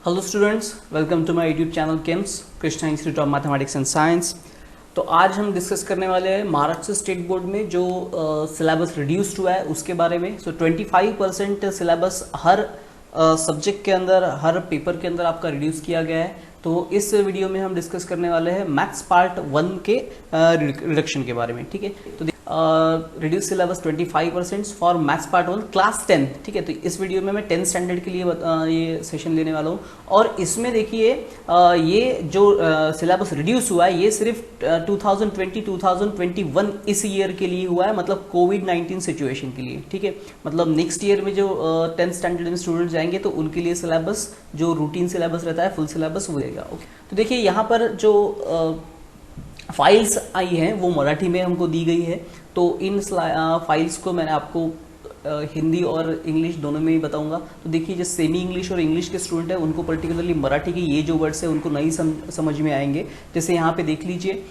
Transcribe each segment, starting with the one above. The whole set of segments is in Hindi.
Hello students, welcome to my YouTube channel Kims Krishna institute of mathematics and science. तो आज हम डिस्कस करने वाले हैं महाराष्ट्र स्टेट बोर्ड में जो सिलेबस रिड्यूस्ड हुआ है उसके बारे में। 25% सिलेबस हर सब्जेक्ट के अंदर, हर पेपर के अंदर आपका रिड्यूस किया गया है। तो इस वीडियो में हम डिस्कस करने वाले हैं मैथ्स पार्ट 1 के रिडक्शन के बारे में। ठीक है, तो reduce syllabus 25% for maths part 1 class 10। ठीक है, तो इस वीडियो में मैं 10th स्टैंडर्ड के लिए ये सेशन लेने वाला हूँ। और इसमें देखिए ये जो सिलेबस रिड्यूस हुआ है ये सिर्फ 2020-2021 इस ईयर के लिए हुआ है, मतलब कोविड-19 सिचुएशन के लिए। ठीक है, मतलब नेक्स्ट ईयर में जो 10th स्टैंडर्ड में स्टूडेंट जाएंगे तो उनके लिए सिलेबस जो रूटीन सिलेबस रहता है, फुल सिलेबस वो रहेगा। ओके, तो देखिए यहाँ पर जो फाइल्स आई हैं वो मराठी में हमको दी गई है। तो इन फाइल्स को मैंने आपको हिंदी और इंग्लिश दोनों में ही बताऊंगा। तो देखिए जो सेमी इंग्लिश और इंग्लिश के स्टूडेंट हैं उनको पर्टिकुलरली मराठी के ये जो वर्ड्स हैं उनको नहीं समझ में आएंगे। जैसे यहाँ पे देख लीजिए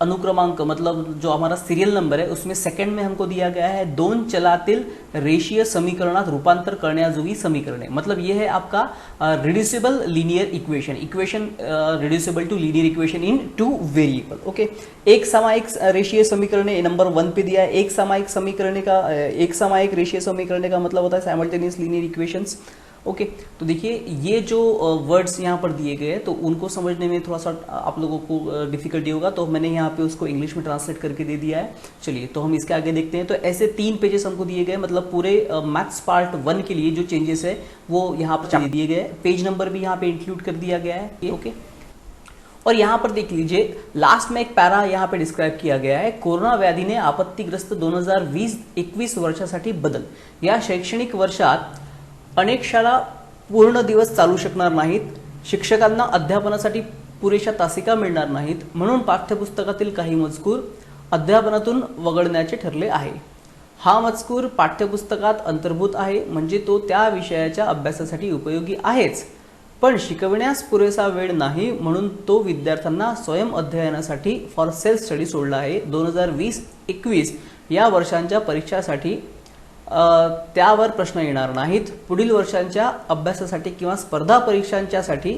अनुक्रमांक, मतलब जो हमारा सीरियल नंबर है उसमें सेकंड में हमको दिया गया है दोन चलातील रेषीय समीकरणात रूपांतर करण्याजोगी समीकरणे। मतलब ये है आपका reducible linear equation reducible to linear equation in 2 variable. Okay, एक सामायिक रेषीय समीकरणे नंबर 1 पे दिया है। एक सामायिक रेषीय समीकरणे का मतलब होता है साइमल्टेनियस लीनियर इक्वेशंस। ओके, तो देखिए ये जो वर्ड्स यहाँ पर दिए गए हैं तो उनको समझने में थोड़ा सा आप लोगों को डिफिकल्टी होगा, तो मैंने यहाँ पे उसको इंग्लिश में ट्रांसलेट करके दे दिया है। चलिए तो हम इसके आगे देखते हैं। तो ऐसे 3 पेजेस हमको दिए गए, मतलब पूरे मैथ्स पार्ट 1 के लिए जो चेंजेस है वो यहाँ पर दिए गए। पेज नंबर भी यहाँ पे इंक्लूड कर दिया गया है। ओके, और यहाँ पर देख लीजिए लास्ट में एक पैरा यहाँ पे डिस्क्राइब किया गया है। कोरोना व्याधीने आपत्तीग्रस्त 2020-21 वर्षासाठी बदल। या शैक्षणिक वर्षात अनेक शाळा पूर्ण दिवस चालू शकणार नाहीत, शिक्षकांना अध्यापनासाठी पुरेशा तासिका मिळणार नाहीत, म्हणून पाठ्यपुस्तकातील काही मजकूर अध्यापनातून वगळण्याचे ठरले आहे। हा मजकूर पाठ्यपुस्तकात अंतर्भूत आहे, म्हणजे तो त्या विषयाच्या अभ्यासासाठी उपयोगी आहेच, पण शिकवण्यास पुरेसा वेळ नाही, म्हणून तो विद्यार्थ्यांना स्वयं अध्ययनासाठी फॉर सेल्फ स्टडी सोडला आहे। 2020-21 या वर्षांच्या परीक्षासाठी त्यावर प्रश्न येणार नाहीत। पुढील वर्षांच्या अभ्यासासाठी किंवा स्पर्धा परीक्षांच्यासाठी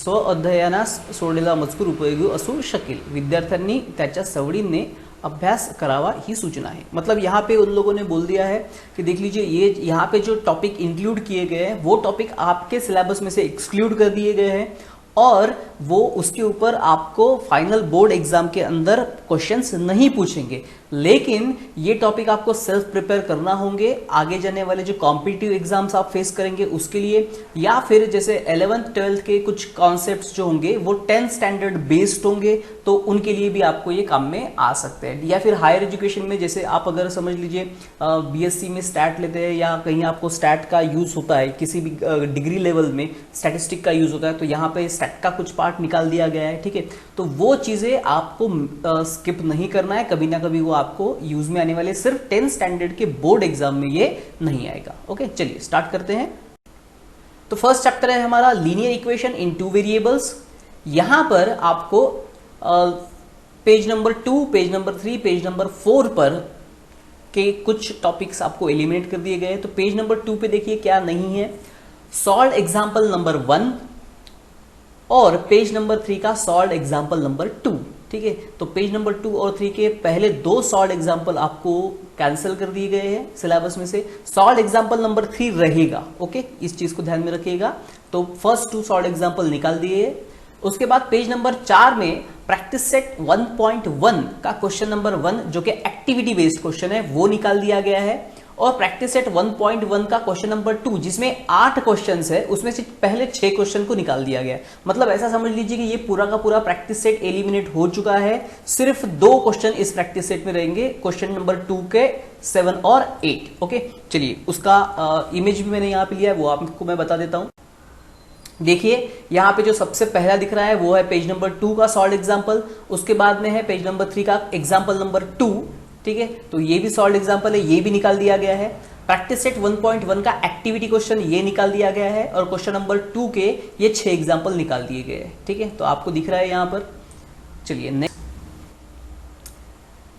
स्व अध्ययनास सोडलेला मजकूर उपयोगी असू शकेल। विद्यार्थ्यांनी त्याच्या सवडीने अभ्यास करावा ही सूचना है। मतलब यहाँ पे उन लोगों ने बोल दिया है कि देख लीजिए ये यहाँ पे जो टॉपिक इंक्लूड किए गए हैं वो टॉपिक आपके सिलेबस में से एक्सक्लूड कर दिए गए हैं और वो उसके ऊपर आपको फाइनल बोर्ड एग्जाम के अंदर क्वेश्चंस नहीं पूछेंगे, लेकिन ये टॉपिक आपको सेल्फ प्रिपेयर करना होंगे आगे जाने वाले जो कॉम्पिटिटिव एग्जाम्स आप फेस करेंगे उसके लिए, या फिर जैसे 11th 12th के कुछ कॉन्सेप्ट्स जो होंगे वो 10th स्टैंडर्ड बेस्ड होंगे तो उनके लिए भी आपको ये काम में आ सकते हैं। या फिर हायर एजुकेशन में जैसे आप अगर समझ लीजिए बीएससी में स्टैट लेते हैं या कहीं आपको स्टैट का यूज होता है, किसी भी डिग्री लेवल में स्टैटिस्टिक का यूज होता है, तो यहाँ पे स्टैट का कुछ पार्ट निकाल दिया गया है। ठीक है, तो वो चीजें आपको स्किप नहीं करना है, कभी ना कभी वो आपको यूज में आने वाले। सिर्फ 10th स्टैंडर्ड के बोर्ड एग्जाम में ये नहीं आएगा। ओके, चलिए स्टार्ट करते हैं। तो फर्स्ट चैप्टर है हमारा लीनियर इक्वेशन इन 2 वेरिएबल्स। यहां पर आपको page number 2, page number 3, page number 4 पर के कुछ टॉपिक्स आपको एलिमिनेट कर दिए गए। तो पेज नंबर 2 पे देखिए क्या नहीं है, सॉल्व एग्जाम्पल नंबर 1 और पेज नंबर 3 का सॉल्व एग्जाम्पल नंबर 2। ठीक है, तो पेज नंबर 2 और 3 के पहले 2 सॉल्व एग्जाम्पल आपको कैंसिल कर दिए गए हैं सिलेबस में से। सॉल्व एग्जाम्पल नंबर 3 रहेगा। ओके, इस चीज को ध्यान में रखिएगा। तो फर्स्ट 2 सॉल्व एग्जाम्पल निकाल दिए। उसके बाद पेज नंबर 4 में प्रैक्टिस सेट 1.1 का क्वेश्चन नंबर 1 जो कि एक्टिविटी बेस्ड क्वेश्चन है वो निकाल दिया गया है, और प्रैक्टिस सेट 1.1 का क्वेश्चन नंबर 2 जिसमें 8 क्वेश्चंस है उसमें से पहले 6 क्वेश्चन को निकाल दिया गया है। मतलब ऐसा समझ लीजिए कि ये पूरा का पूरा प्रैक्टिस सेट एलिमिनेट हो चुका है। सिर्फ 2 क्वेश्चन इस प्रैक्टिस सेट में रहेंगे, क्वेश्चन नंबर 2 के 7 और 8। ओके, चलिए उसका इमेज भी मैंने यहाँ पे लिया है, वो आपको मैं बता देता हूं। देखिए यहाँ पे जो सबसे पहला दिख रहा है वो है पेज नंबर 2 का सॉल्व एग्जाम्पल, उसके बाद में है पेज नंबर 3 का एग्जाम्पल नंबर 2। ठीक है, तो ये भी सॉल्व एग्जाम्पल है, ये भी निकाल दिया गया है। प्रैक्टिस सेट 1.1 का एक्टिविटी क्वेश्चन ये निकाल दिया गया है, और क्वेश्चन नंबर 2 के ये 6 एग्जाम्पल निकाल दिए गए हैं। ठीक है, तो आपको दिख रहा है यहाँ पर। चलिए next,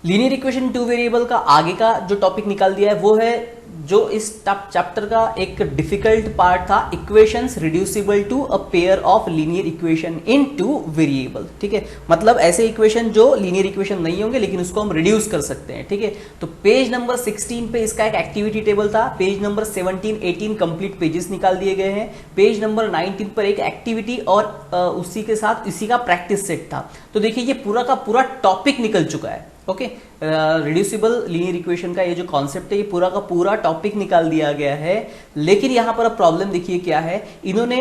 linear equation two variable का आगे का जो टॉपिक निकाल दिया है वो है जो इस चैप्टर का एक डिफिकल्ट पार्ट था, equations reducible to a pair of linear equation in two variable. ठीक है, मतलब ऐसे इक्वेशन जो लीनियर इक्वेशन नहीं होंगे लेकिन उसको हम रिड्यूस कर सकते हैं। ठीक है, तो पेज नंबर 16 पे इसका एक एक्टिविटी टेबल था, पेज नंबर 17, 18 कंप्लीट पेजेस निकाल दिए गए हैं, पेज नंबर 19 पर एक एक्टिविटी और उसी के साथ इसी का प्रैक्टिस सेट था। तो देखिए ये पूरा का पूरा टॉपिक निकल चुका है। ओके, रिड्यूसिबल लीनियर इक्वेशन का ये जो कॉन्सेप्ट है ये पूरा का पूरा टॉपिक निकाल दिया गया है। लेकिन यहां पर अब प्रॉब्लम देखिए क्या है, इन्होंने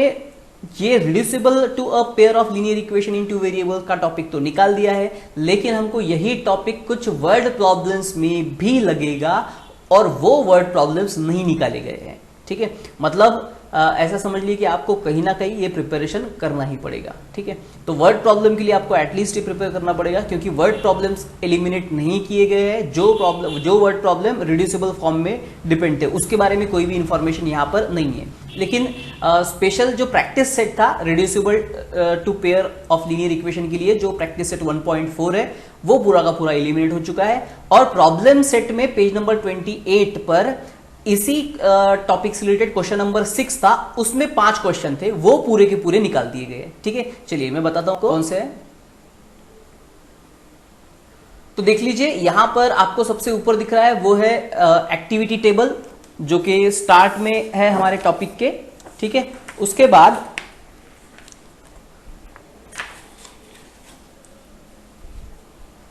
ये reducible to a pair of linear equation in two variable का टॉपिक तो निकाल दिया है, लेकिन हमको यही टॉपिक कुछ वर्ड प्रॉब्लम्स में भी लगेगा और वो वर्ड प्रॉब्लम्स नहीं निकाले गए हैं। ठीक है, मतलब ऐसा समझ लीजिए कि आपको कहीं ना कहीं ये प्रिपरेशन करना ही पड़ेगा। ठीक है, तो वर्ड प्रॉब्लम के लिए आपको एटलीस्ट ये प्रिपेयर करना पड़ेगा, क्योंकि वर्ड प्रॉब्लम्स एलिमिनेट नहीं किए गए हैं। जो वर्ड प्रॉब्लम रिड्यूसिबल फॉर्म में डिपेंड है उसके बारे में कोई भी इंफॉर्मेशन यहाँ पर नहीं है। लेकिन स्पेशल जो प्रैक्टिस सेट था reducible to pair of linear equation के लिए, जो प्रैक्टिस सेट 1.4 है वो पूरा का पूरा एलिमिनेट हो चुका है। और प्रॉब्लम सेट में पेज नंबर 28 पर इसी टॉपिक से रिलेटेड क्वेश्चन नंबर 6 था, उसमें 5 क्वेश्चन थे, वो पूरे के पूरे निकाल दिए गए। ठीक है, चलिए मैं बताता हूं कौन से है। तो देख लीजिए यहां पर आपको सबसे ऊपर दिख रहा है वो है एक्टिविटी टेबल, जो कि स्टार्ट में है हमारे टॉपिक के। ठीक है,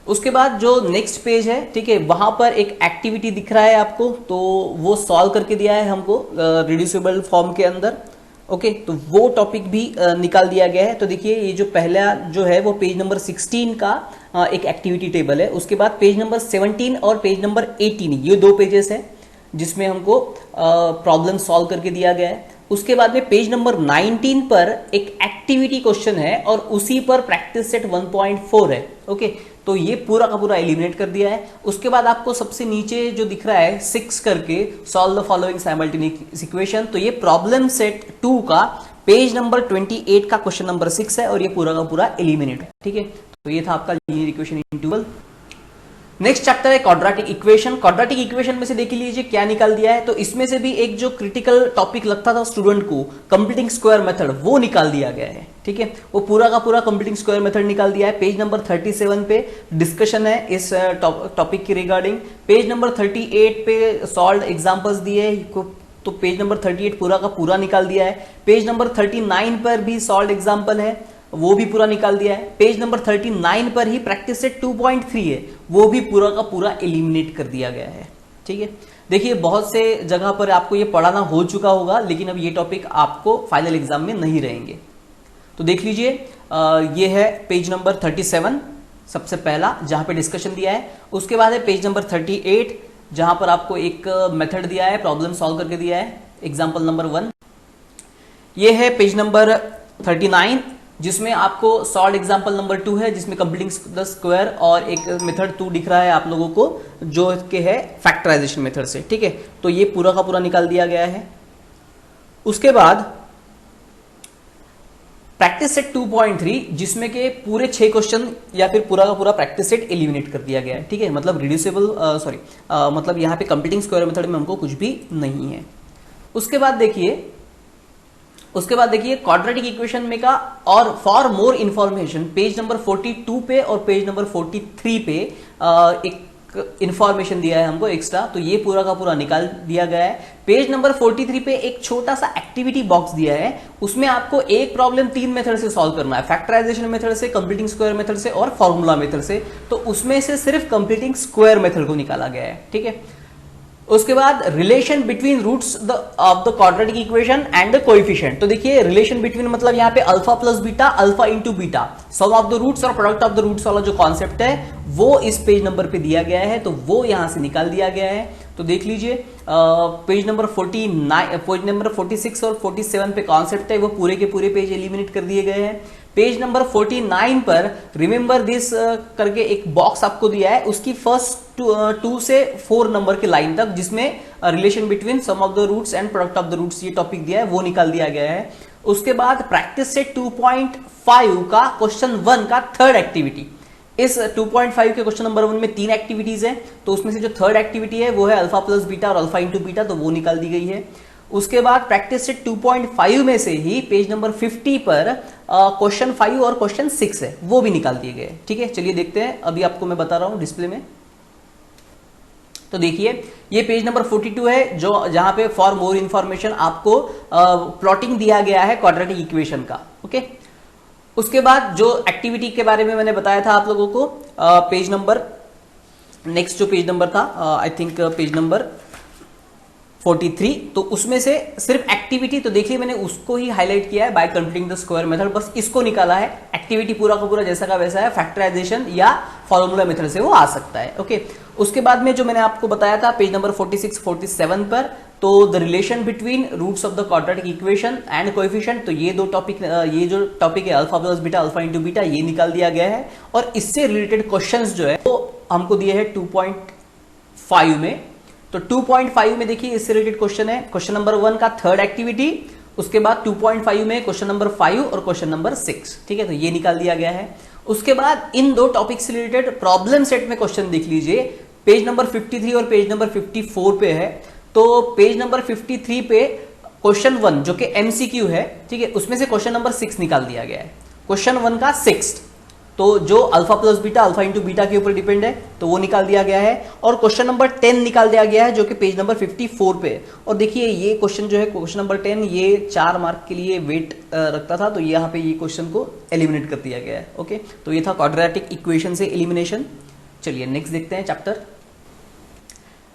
उसके बाद जो नेक्स्ट पेज है, ठीक है, वहां पर एक एक्टिविटी दिख रहा है आपको, तो वो सॉल्व करके दिया है हमको रिड्यूसिबल फॉर्म के अंदर। ओके, तो वो टॉपिक भी निकाल दिया गया है। तो देखिए ये जो पहला जो है वो पेज नंबर 16 का एक एक्टिविटी टेबल है। उसके बाद पेज नंबर 17 और पेज नंबर 18 ये 2 पेजेस है जिसमें हमको प्रॉब्लम सॉल्व करके दिया गया है। उसके बाद में पेज नंबर 19 पर एक एक्टिविटी क्वेश्चन है और उसी पर प्रैक्टिस सेट 1.4 है। ओके, तो ये पूरा का पूरा एलिमिनेट कर दिया है। उसके बाद आपको सबसे नीचे जो दिख रहा है 6 करके, solve the following simultaneous equation, तो ये प्रॉब्लम सेट 2 का पेज नंबर 28 का क्वेश्चन नंबर 6 है और ये पूरा का पूरा एलिमिनेट है। ठीक है, तो ये था आपका लीनियर इक्वेशन इन ट्यूबल। नेक्स्ट चैप्टर है क्वाड्रेटिक इक्वेशन। क्वाड्रेटिक इक्वेशन में से देख लीजिए क्या निकाल दिया है। तो इसमें से भी एक जो क्रिटिकल टॉपिक लगता था स्टूडेंट को, कंप्लीटिंग स्क्वायर मेथड, वो निकाल दिया गया है। ठीक है, वो पूरा का पूरा कंप्लीटिंग स्क्वायर मेथड निकाल दिया है। पेज नंबर 37 पे डिस्कशन है इस टॉपिक के रिगार्डिंग। पेज नंबर 38 पे सॉल्व एग्जांपल्स दिए, तो पेज नंबर 38 पूरा का पूरा निकाल दिया है। पेज नंबर 39 पर भी सॉल्व एग्जांपल है, वो भी पूरा निकाल दिया है। पेज नंबर 39 पर ही प्रैक्टिस सेट 2.3 है, वो भी पूरा का पूरा एलिमिनेट कर दिया गया है। ठीक है, देखिए बहुत से जगह पर आपको ये पढ़ाना हो चुका होगा, लेकिन अब ये टॉपिक आपको फाइनल एग्जाम में नहीं रहेंगे। तो देख लीजिए ये है पेज नंबर 37 सबसे पहला, जहां पे डिस्कशन दिया है। उसके बाद है पेज नंबर 38 जहां पर आपको एक मेथड दिया है, प्रॉब्लम सॉल्व करके दिया है, एग्जाम्पल नंबर 1। ये है पेज नंबर 39 जिसमें आपको सॉल्व एग्जांपल नंबर 2 है, जिसमें कंप्लीटिंग द स्क्वायर और एक मेथड 2 दिख रहा है आप लोगों को, जो के है फैक्टराइजेशन मेथड से। ठीक है, तो ये पूरा का पूरा निकाल दिया गया है। उसके बाद प्रैक्टिस सेट 2.3 जिसमें के पूरे 6 क्वेश्चन या फिर पूरा का पूरा प्रैक्टिस सेट एलिमिनेट कर दिया गया है। ठीक है, मतलब रिड्यूसिबल मतलब यहाँ पे कंप्लीटिंग स्क्वायर मेथड में हमको कुछ भी नहीं है। उसके बाद देखिए क्वाड्रेटिक इक्वेशन में का, और for more information page number 42 पे और पेज नंबर 43 पे एक इंफॉर्मेशन दिया है हमको एक्स्ट्रा, तो ये पूरा का पूरा निकाल दिया गया है। पेज नंबर 43 पे एक छोटा सा एक्टिविटी बॉक्स दिया है, उसमें आपको एक प्रॉब्लम 3 मेथड से सॉल्व करना है, फैक्टराइजेशन मेथड से, कंप्लीटिंग स्क्वायर मेथड से और फॉर्मूला मेथड से। तो उसमें से सिर्फ कंप्लीटिंग स्क्वायर मेथड को निकाला गया है। ठीक है, उसके बाद relation between roots of the quadratic equation and the coefficient. तो देखिए रिलेशन बिटवीन मतलब यहाँ पे alpha plus beta, alpha into beta, sum of the roots और प्रोडक्ट ऑफ द रूट्स वाला जो कॉन्सेप्ट है वो इस पेज नंबर पे दिया गया है, तो वो यहां से निकाल दिया गया है। तो देख लीजिए पेज नंबर 46 और 47 पे कॉन्सेप्ट है, वो पूरे के पूरे पेज एलिमिनेट कर दिए गए हैं। पेज नंबर 49 पर रिमेंबर दिस करके एक बॉक्स आपको दिया है, उसकी फर्स्ट 2 से 4 नंबर के लाइन तक, जिसमें relation between sum of the roots and product of the roots ये टॉपिक दिया है, वो निकाल दिया गया है। उसके बाद प्रैक्टिस सेट 2.5 का क्वेश्चन 1 का थर्ड एक्टिविटी, इस 2.5 के क्वेश्चन नंबर 1 में 3 एक्टिविटीज है, तो उसमें से जो थर्ड एक्टिविटी है वो है अल्फा प्लस बीटा और अल्फा इंटू बीटा, तो वो निकाल दी गई है। उसके बाद प्रैक्टिस सेट 2.5 में से ही पेज नंबर 50 पर क्वेश्चन 5 और क्वेश्चन 6 है वो भी निकाल दिए गए। ठीक है, चलिए देखते हैं, अभी आपको मैं बता रहा हूं डिस्प्ले में। तो देखिए ये पेज नंबर 42 है, जो जहां पे फॉर मोर इंफॉर्मेशन आपको प्लॉटिंग दिया गया है क्वाड्रेटिक इक्वेशन का। ओके, उसके बाद जो एक्टिविटी के बारे में मैंने बताया था आप लोगों को, पेज नंबर नेक्स्ट जो पेज नंबर था आई थिंक पेज नंबर 43, तो उसमें से सिर्फ एक्टिविटी, तो देखिए मैंने उसको ही हाईलाइट किया है bye completing the square method, बस इसको निकाला है। एक्टिविटी पूरा का पूरा जैसा का वैसा है, फैक्टराइजेशन या फॉर्मूला मेथड से वो आ सकता है। ओके, उसके बाद में जो मैंने आपको बताया था पेज नंबर 46 47 पर, तो the relation between roots of the quadratic equation and coefficient, तो ये दो टॉपिक, ये जो टॉपिक है alpha plus beta alpha into beta, ये निकाल दिया गया है। और इससे रिलेटेड क्वेश्चंस जो है वो हमको दिए हैं 2.5 में। तो 2.5 में देखिए इससे रिलेटेड क्वेश्चन है, क्वेश्चन नंबर 1 का थर्ड एक्टिविटी, उसके बाद 2.5 में क्वेश्चन नंबर 5 और क्वेश्चन नंबर 6। ठीक है, तो ये निकाल दिया गया है। उसके बाद इन दो टॉपिक से रिलेटेड प्रॉब्लम सेट में क्वेश्चन देख लीजिए, पेज नंबर 53 और पेज नंबर 54 पे है। तो पेज नंबर 53 पे क्वेश्चन 1 जो कि एमसीक्यू है, ठीक है, उसमें से क्वेश्चन नंबर 6 निकाल दिया गया है। क्वेश्चन 1 का 6, तो जो alpha plus beta alpha into beta के ऊपर डिपेंड है, तो वो निकाल दिया गया है। और क्वेश्चन नंबर 10 निकाल दिया गया है जो कि पेज नंबर 54 पे है। और देखिए ये क्वेश्चन जो है क्वेश्चन नंबर 10, ये 4 मार्क के लिए वेट रखता था, तो यहाँ पे ये क्वेश्चन को एलिमिनेट कर दिया गया है। ओके, तो ये था क्वाड्रेटिक इक्वेशन से एलिमिनेशन। चलिए नेक्स्ट देखते हैं chapter.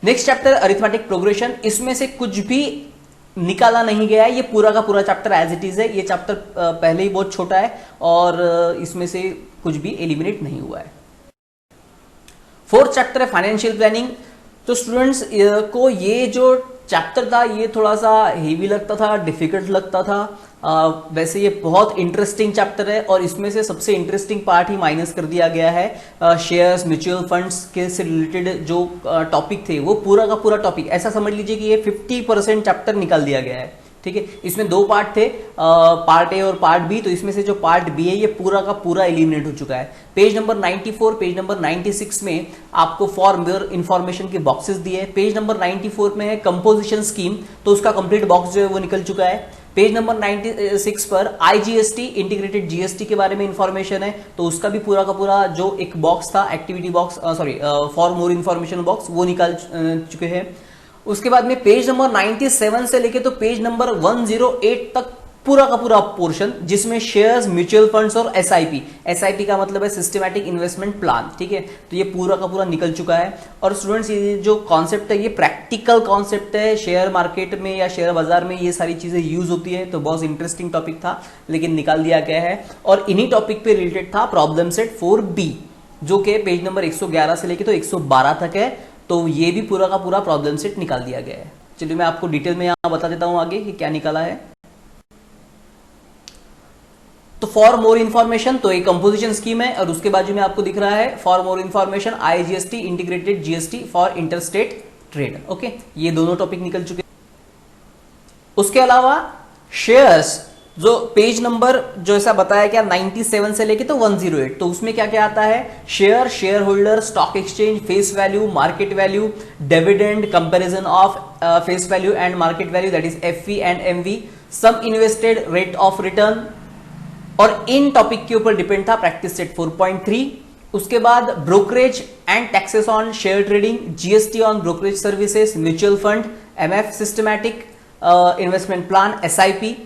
Next chapter arithmetic progression, इसमें से कुछ भी निकाला नहीं गया है, ये पूरा का पूरा चैप्टर एज इट इज है। ये चैप्टर पहले ही बहुत छोटा है और इसमें से कुछ भी एलिमिनेट नहीं हुआ है। फोर्थ चैप्टर है फाइनेंशियल प्लानिंग। तो स्टूडेंट्स को ये जो चैप्टर था ये थोड़ा सा हेवी लगता था, डिफिकल्ट लगता था। वैसे ये बहुत इंटरेस्टिंग चैप्टर है और इसमें से सबसे इंटरेस्टिंग पार्ट ही माइनस कर दिया गया है। शेयर्स, म्यूचुअल फंड्स के से रिलेटेड जो टॉपिक थे वो पूरा का पूरा टॉपिक, ऐसा समझ लीजिए कि ये 50% चैप्टर निकाल दिया गया है। ठीक है, इसमें 2 पार्ट थे, पार्ट ए और पार्ट बी, तो इसमें से जो पार्ट बी है ये पूरा का पूरा एलिमिनेट हो चुका है। पेज नंबर 94, पेज नंबर 96 में आपको फॉर मोर इंफॉर्मेशन के बॉक्सेस दिए हैं। पेज नंबर 94 में है कंपोजिशन स्कीम, तो उसका कंप्लीट बॉक्स जो है वो निकल चुका है। पेज नंबर 96 पर आईजीएसटी इंटीग्रेटेड जीएसटी के बारे में इंफॉर्मेशन है, तो उसका भी पूरा का पूरा जो एक बॉक्स था activity box, sorry for more information box, वो निकाल चुके हैं। उसके बाद में पेज नंबर 97 से लेके तो पेज नंबर 108 तक पूरा का पूरा पोर्शन, जिसमें शेयर्स, म्यूचुअल फंड्स और एसआईपी का मतलब है सिस्टमैटिक इन्वेस्टमेंट प्लान। ठीक है, तो ये पूरा का पूरा निकल चुका है। और स्टूडेंट्स ये जो कॉन्सेप्ट है ये प्रैक्टिकल कॉन्सेप्ट है, शेयर मार्केट में या शेयर बाजार में ये सारी चीजें यूज होती है, तो बहुत इंटरेस्टिंग टॉपिक था लेकिन निकाल दिया गया है। और इन्हीं टॉपिक पे रिलेटेड था प्रॉब्लम सेट 4B जो कि पेज नंबर 111 से लेके तो 112 तक है, तो ये भी पूरा का पूरा प्रॉब्लम सेट निकाल दिया गया है। चलिए मैं आपको डिटेल में यहां बता देता हूं आगे कि क्या निकाला है। तो फॉर मोर इंफॉर्मेशन, तो एक कंपोजिशन स्कीम है और उसके बाजू में आपको दिख रहा है for more information IGST integrated GST for interstate trade. Okay, ये दोनों टॉपिक निकल चुके। उसके अलावा शेयर्स, जो पेज नंबर जो ऐसा बताया गया 97 से लेके तो 108, तो उसमें क्या क्या आता है, share, share holder, stock exchange, face value, market value, dividend, comparison of face value and market value, that is FV and MV, sum invested, rate of return. और इन टॉपिक के ऊपर डिपेंड था प्रैक्टिस सेट 4.3। उसके बाद brokerage and taxes on share trading, GST on brokerage services, mutual fund, MF, systematic investment plan, SIP,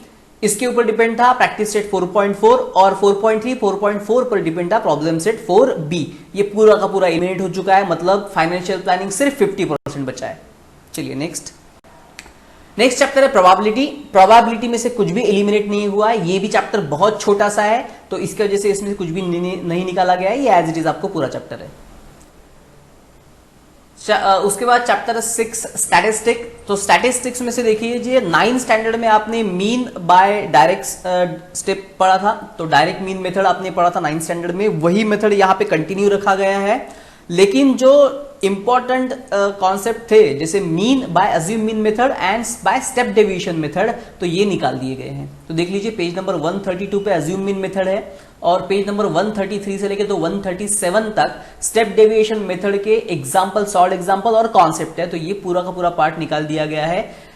इसके ऊपर डिपेंड था प्रैक्टिस सेट 4.4। और 4.3, 4.4 पर डिपेंड था प्रॉब्लम सेट 4B। ये पूरा का पूरा एलिमिनेट हो चुका है, मतलब फाइनेंशियल प्लानिंग सिर्फ 50% बचा है। चलिए नेक्स्ट चैप्टर है प्रोबेबिलिटी। प्रोबेबिलिटी में से कुछ भी एलिमिनेट नहीं हुआ है, ये भी चैप्टर बहुत छोटा सा है, तो इसकी वजह से इसमें से कुछ भी नहीं निकाला गया है, ये एज इट इज आपको पूरा चैप्टर है। उसके बाद चैप्टर 6 स्टैटिस्टिक। तो स्टैटिस्टिक्स में से देखिए 9th स्टैंडर्ड में आपने मीन बाय डायरेक्ट स्टेप पढ़ा था, तो डायरेक्ट मीन मेथड आपने पढ़ा था 9th स्टैंडर्ड में, वही मेथड यहाँ पे कंटिन्यू रखा गया है। लेकिन जो इंपॉर्टेंट कॉन्सेप्ट थे जैसे mean by assume mean method and by step deviation method, तो ये निकाल दिए गए हैं। तो देख लीजिए पेज नंबर 132 पे अज्यूम मीन मेथड है और पेज नंबर 133 से लेके तो 137 तक स्टेप डेविएशन मेथड के एग्जाम्पल, सॉल्व एग्जाम्पल और कॉन्सेप्ट है। तो ये पूरा का पूरा पार्ट निकाल दिया गया है।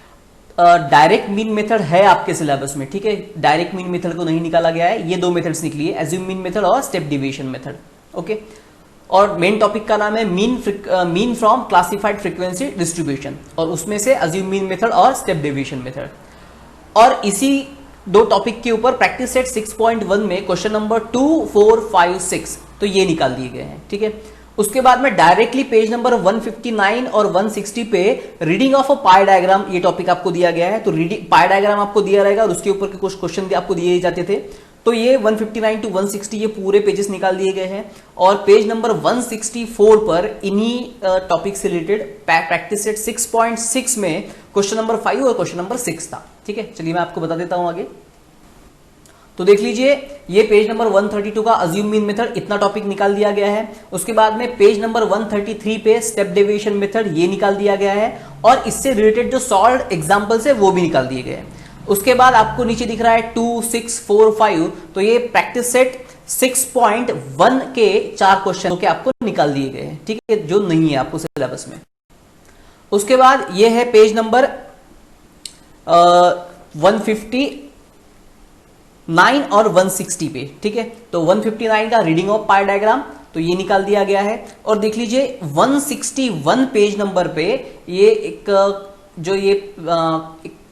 डायरेक्ट मीन मेथड है आपके सिलेबस में, ठीक है, डायरेक्ट मीन मेथड को नहीं निकाला गया है। ये दो मेथड्स निकली है, अज्यूम मीन मेथड और स्टेप डेविएशन मेथड। ओके, और मेन टॉपिक का नाम है mean from classified frequency distribution, और उसमें से अज्यूम मीन मेथड और स्टेप डेविएशन मेथड। और इसी दो टॉपिक के ऊपर प्रैक्टिस सेट 6.1 में क्वेश्चन नंबर 2, 4, 5, 6 तो ये निकाल दिए गए हैं, ठीक है। उसके बाद में डायरेक्टली पेज नंबर 159 और 160 पे reading of a pie diagram ये टॉपिक आपको दिया गया है। तो रीडिंग पाई डायग्राम आपको दिया रहेगा और उसके ऊपर के कुछ क्वेश्चन आपको दिए जाते थे। तो ये 159 टू 160 ये पूरे पेजेस निकाल दिए गए हैं। और पेज नंबर 164 पर इन्हीं टॉपिक से रिलेटेड प्रैक्टिस सेट 6.6 में क्वेश्चन नंबर 5 और क्वेश्चन नंबर 6 था, ठीक है। चलिए मैं आपको बता देता हूं आगे। तो देख लीजिए ये पेज नंबर 132 का अज्यूम मीन मेथड इतना टॉपिक निकाल दिया गया है। उसके बाद में पेज नंबर 133 पे स्टेप डेविएशन मेथड ये निकाल दिया गया है और इससे रिलेटेड जो सॉल्व एग्जांपल्स है वो भी निकाल दिए गए हैं। उसके बाद आपको नीचे दिख रहा है 2, 6, 4, 5 तो ये प्रैक्टिस सेट 6.1 के 4 क्वेश्चन के आपको निकाल दिए गए हैं, ठीक है, जो नहीं है आपको सिलेबस में। उसके बाद ये है पेज नंबर 159 और 160 पे, ठीक है। तो 159 का रीडिंग ऑफ पाई डायग्राम तो ये निकाल दिया गया है। और देख लीजिए 161 पेज नंबर पे ये एक जो ये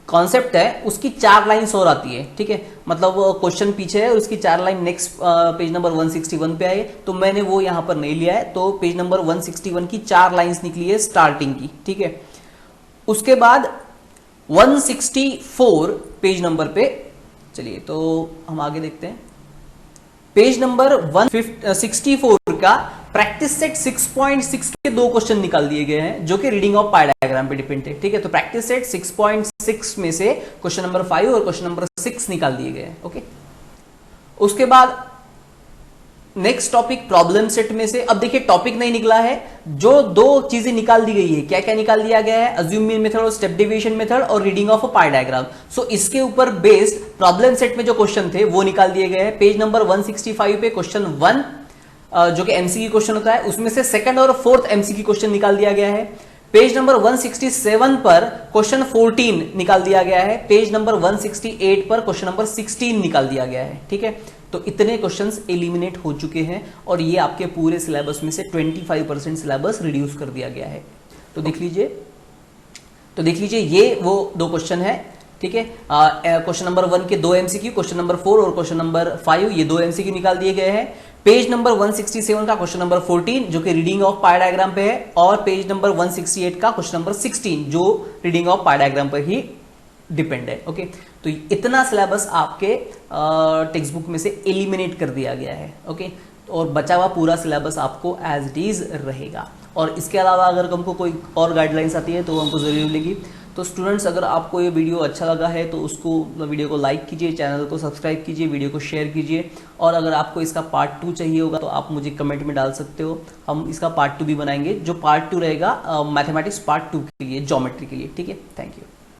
कॉन्सेप्ट है उसकी 4 लाइन्स और आती है, ठीक है। मतलब क्वेश्चन पीछे है और उसकी 4 लाइन नेक्स्ट पेज नंबर 161 पे आई, तो मैंने वो यहां पर नहीं लिया है। तो पेज नंबर 161 की 4 लाइन्स निकली है स्टार्टिंग की, ठीक है। उसके बाद 164 पेज नंबर पे, चलिए तो हम आगे देखते हैं। पेज नंबर 164 का प्रैक्टिस सेट 6.6 के 2 क्वेश्चन निकाल दिए गए हैं जो कि रीडिंग ऑफ पाई डायग्राम पे डिपेंड है, ठीक है। तो प्रैक्टिस सेट 6.6 में से क्वेश्चन नंबर 5 और क्वेश्चन नंबर 6 निकाल दिए गए हैं, ओके। उसके बाद नेक्स्ट टॉपिक प्रॉब्लम सेट में से, अब देखिए टॉपिक नहीं निकला है, जो 2 चीजें निकाल दी गई है, क्या क्या निकाल दिया गया है, अज्यूम मीन मेथड और स्टेप डेविएशन मेथड और reading of a pie diagram. So इसके ऊपर बेस्ड प्रॉब्लम सेट में जो क्वेश्चन थे वो निकाल दिए गए हैं। पेज नंबर 165 पे क्वेश्चन 1 जो कि एमसीक्यू क्वेश्चन होता है उसमें से सेकंड और फोर्थ एमसीक्यू क्वेश्चन निकाल दिया गया है। पेज नंबर 167 पर क्वेश्चन 14 निकाल दिया गया है। पेज नंबर 168 पर क्वेश्चन नंबर 16 निकाल दिया गया है, ठीक है। तो इतने क्वेश्चंस एलिमिनेट हो चुके हैं और ये आपके पूरे सिलेबस में से 25% सिलेबस रिड्यूस कर दिया गया है। तो देख लीजिए ये वो 2 क्वेश्चन है, ठीक है। क्वेश्चन नंबर 1 के 2 एमसीक्यू, क्वेश्चन नंबर 4 और क्वेश्चन नंबर 5 ये 2 एमसीक्यू निकाल दिए गए हैं। पेज नंबर 167 का क्वेश्चन नंबर 14 जो कि रीडिंग ऑफ पाई डायग्राम पे है और पेज नंबर 168 का क्वेश्चन नंबर 16 जो रीडिंग ऑफ पाई डायग्राम पर ही डिपेंड है, ओके। तो इतना सिलेबस आपके टेक्स्ट बुक में से एलिमिनेट कर दिया गया है, ओके। और बचा हुआ पूरा सिलेबस आपको एज इट इज रहेगा। और इसके अलावा अगर हमको कोई और गाइडलाइंस आती है तो हमको जरूर मिलेगी। तो स्टूडेंट्स अगर आपको ये वीडियो अच्छा लगा है तो उसको वीडियो को लाइक कीजिए, चैनल को सब्सक्राइब कीजिए, वीडियो को शेयर कीजिए। और अगर आपको इसका पार्ट 2 चाहिए होगा तो आप मुझे कमेंट में डाल सकते हो, हम इसका पार्ट 2 भी बनाएंगे। जो पार्ट 2 रहेगा मैथमेटिक्स पार्ट 2 के लिए, ज्योमेट्री के लिए, ठीक है। Thank you.